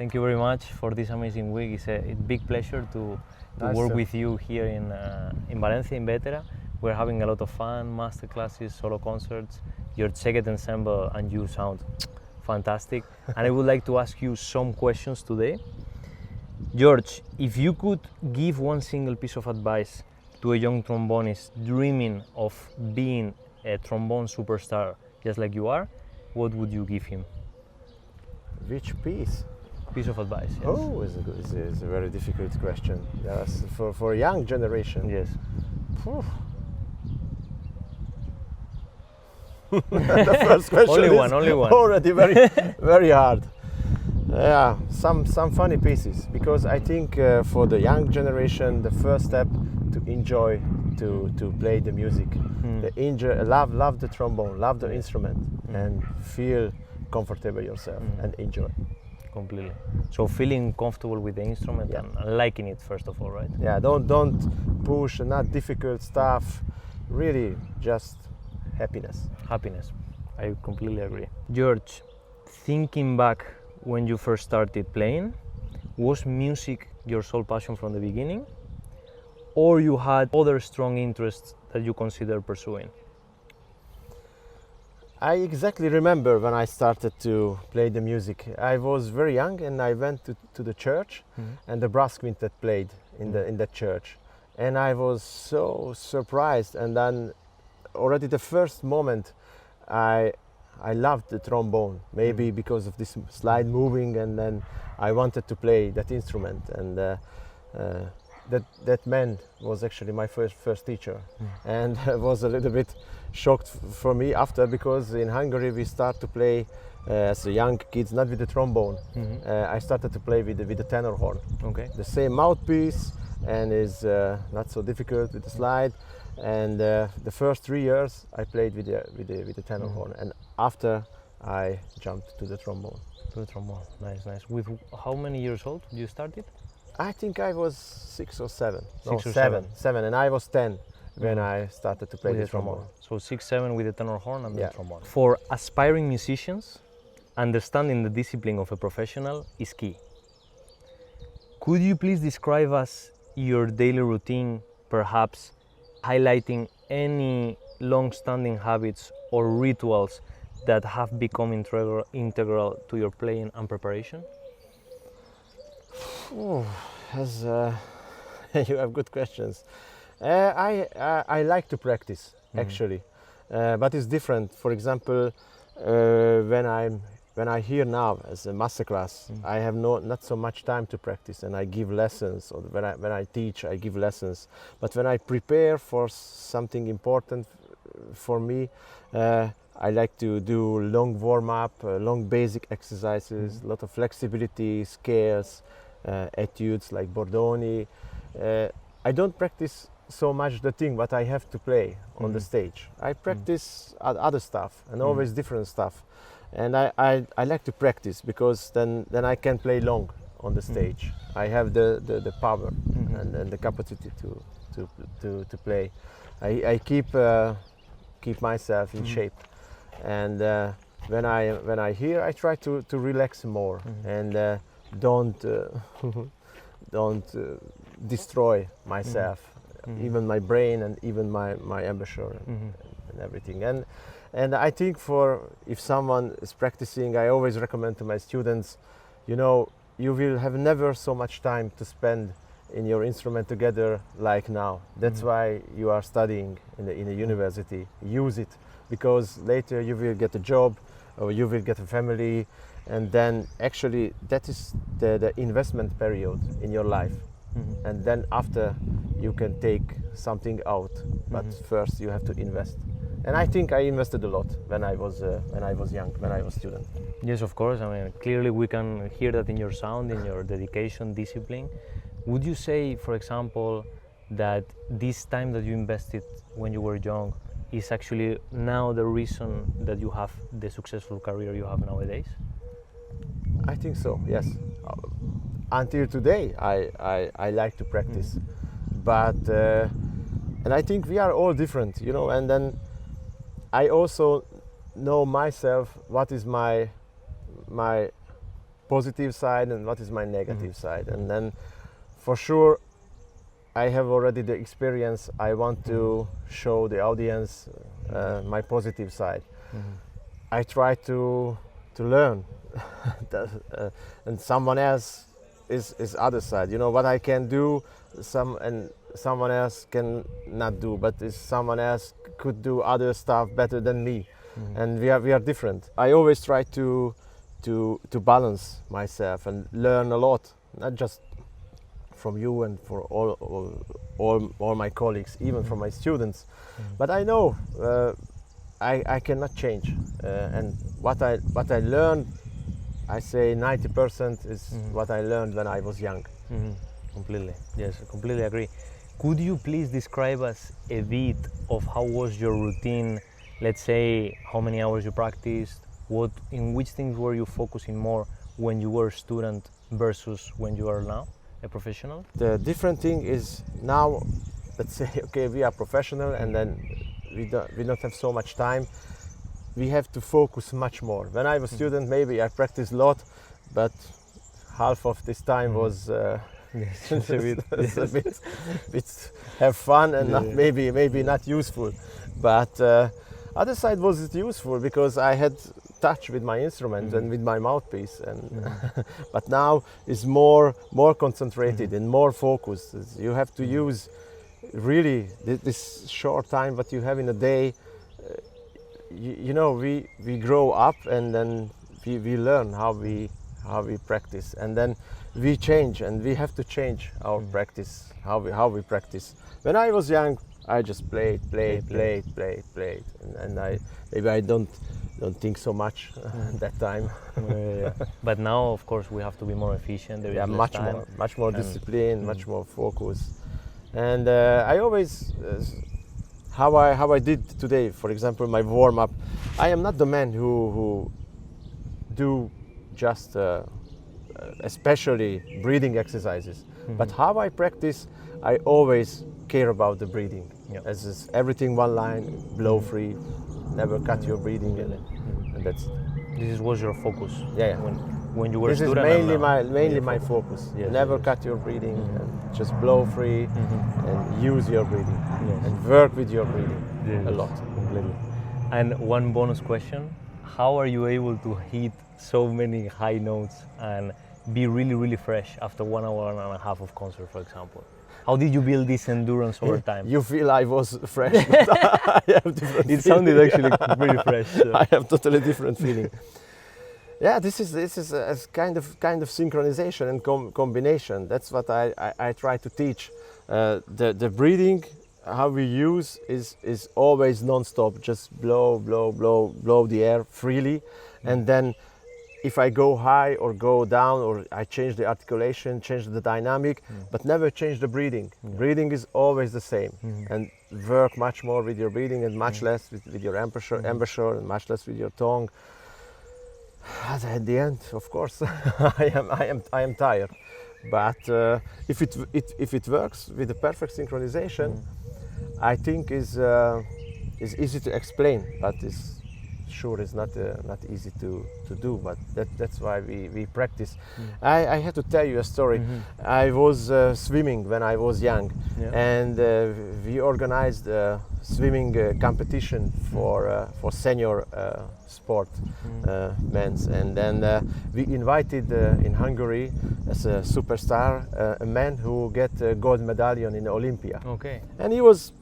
Thank you very much for this amazing week. It's a big pleasure to work with you here in Valencia, in Vetera. We're having a lot of fun, master classes, solo concerts. Your second ensemble and you sound fantastic. And I would like to ask you some questions today. György, if you could give one single piece of advice to a young trombonist dreaming of being a trombone superstar just like you are, what would you give him? Which piece? Piece of advice, yes. Oh, it's a very difficult question. Yes, for a young generation. Yes. The first question only is one. Already very hard. Yeah, some funny pieces, because I think for the young generation, the first step to enjoy to play the music, love the trombone, love the instrument, and feel comfortable yourself and enjoy. Completely. So feeling comfortable with the instrument and liking it first of all, right? Yeah, don't push, not difficult stuff. Really, just happiness. Happiness. I completely agree. György, thinking back when you first started playing, was music your sole passion from the beginning, or you had other strong interests that you consider pursuing? I exactly remember when I started to play the music. I was very young and I went to the church, and the brass quintet played in the church, and I was so surprised. And then already the first moment I loved the trombone, maybe because of this slide moving, and then I wanted to play that instrument. And that man was actually my first teacher, and was a little bit shocked for me after, because in Hungary we start to play as a young kids not with the trombone. I started to play with the tenor horn. Okay. The same mouthpiece, and is not so difficult with the slide. And the first 3 years I played with the tenor horn, and after I jumped to the trombone. To the trombone, nice. With how many years old you started? I think I was 6 or 7. Six or seven, and I was 10 when I started to play the trombone. So 6, 7 with the tenor horn and the trombone. For aspiring musicians, understanding the discipline of a professional is key. Could you please describe us your daily routine, perhaps highlighting any long-standing habits or rituals that have become integral to your playing and preparation? Oh, you have good questions. I like to practice actually, but it's different. For example, when I hear now as a masterclass, I have not so much time to practice, and I give lessons. Or when I teach, I give lessons. But when I prepare for something important for me, I like to do long warm up, long basic exercises, a lot of flexibility, scales, etudes like Bordoni. I don't practice so much the thing what I have to play on the stage. I practice other stuff, and always different stuff. And I like to practice, because then I can play long on the stage. I have the power and the capacity to play. I keep myself in shape, and when I hear, I try to relax more and don't destroy myself, even my brain and even my embouchure and everything. And I think if someone is practicing, I always recommend to my students, you will have never so much time to spend in your instrument together like now. That's why you are studying in the university. Use it, because later you will get a job or you will get a family, and then actually that is the investment period in your life. And then after you can take something out, but first you have to invest. And I think I invested a lot when I was young, when I was student. Yes, of course. I mean, clearly we can hear that in your sound, in your dedication, discipline. Would you say, for example, that this time that you invested when you were young is actually now the reason that you have the successful career you have nowadays? I think so, yes. Until today, I like to practice, but and I think we are all different, and then I also know myself what is my positive side and what is my negative side. And then for sure I have already the experience. I want to show the audience my positive side. I try to learn and someone else is other side. You know what I can do, someone else can not do, but someone else could do other stuff better than me. And we are different. I always try to balance myself and learn a lot, not just from you and for all my colleagues, even from my students. But I know I cannot change, and what I learned, I say 90% is what I learned when I was young. Completely, yes, I completely agree. Could you please describe us a bit of how was your routine? Let's say how many hours you practiced, in which things were you focusing more when you were a student versus when you are now a professional? The different thing is now, let's say, okay, we are professional, and then we don't have so much time. We have to focus much more. When I was a student, maybe I practiced a lot, but half of this time was a bit have fun and not, maybe not useful. But other side was useful because I had touch with my instrument and with my mouthpiece, and but now it's more concentrated and more focused. You have to use really this short time what you have in a day. You know, we grow up, and then we learn how we practice, and then we change, and we have to change our practice, how we practice. When I was young, I just played, and I don't think so much at that time. But now, of course, we have to be more efficient. There is much more discipline, much more focus, and I always. How I did today, for example, my warm-up. I am not the man who do just especially breathing exercises, but how I practice, I always care about the breathing. As is everything one line, blow free, never cut your breathing, and that's. This was your focus. Yeah. When you were a student. This is mainly my focus. Yes, never cut your breathing, and just blow free, and use your breathing, and work with your breathing a lot. Completely. And one bonus question: how are you able to hit so many high notes and be really fresh after 1 hour and a half of concert, for example? How did you build this endurance over time? You feel I was fresh, but I have different. It sounded actually pretty fresh. So. I have totally different feeling. Yeah, this is a kind of synchronization and combination. That's what I try to teach. The breathing, how we use is always non-stop. Just blow the air freely, and then if I go high or go down, or I change the articulation, change the dynamic, but never change the breathing. Breathing is always the same, and work much more with your breathing and much less with your embouchure, and much less with your tongue. At the end, of course, I am tired, but if it works with the perfect synchronization, I think is easy to explain, but is not easy to do. But that's why we practice. I have to tell you a story. I was swimming when I was young, and we organized a swimming competition for senior sport men's, and then we invited in Hungary as a superstar a man who get a gold medallion in Olympia. Okay. And he was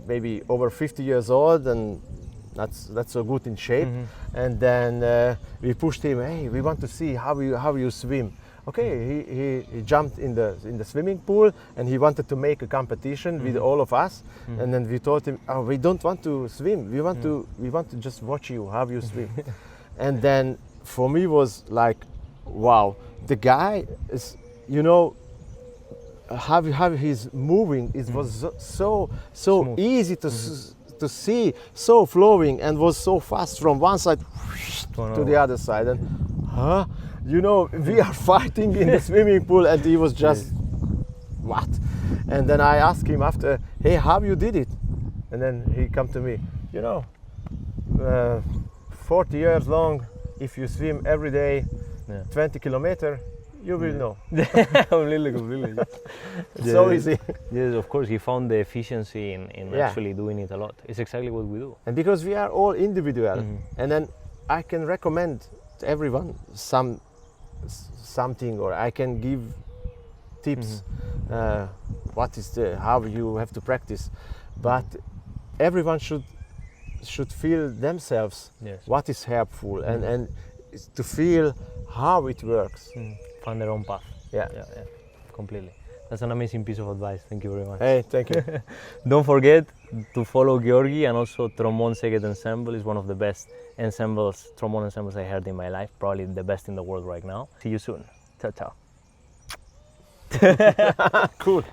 maybe over 50 years old and not so good in shape. And then we pushed him. Hey, we want to see how you swim. Okay, he jumped in the swimming pool, and he wanted to make a competition with all of us. And then we told him, oh, we don't want to swim. We want to just watch you how you swim. And then for me was like, wow, the guy is, how he's moving. It was so smooth. Easy to see, so flowing, and was so fast from one side to the other side. And we are fighting in the swimming pool, and he was just what? And then I asked him after, hey, how you did it? And then he come to me, 40 years long, if you swim every day, Yeah. 20 kilometer, you will know. Completely. It's so easy. Yes, of course, he found the efficiency in Yeah. actually doing it a lot. It's exactly what we do. And because we are all individual, and then I can recommend to everyone something, or I can give tips what is how you have to practice, but everyone should feel themselves Yes. what is helpful and to feel how it works. Find their own path. Yeah. Yeah, completely. That's an amazing piece of advice. Thank you very much. Hey, thank you. Don't forget to follow György, and also Trombone Second Ensemble is one of the best trombone ensembles I heard in my life, probably the best in the world right now. See you soon. Ciao, ciao. Cool.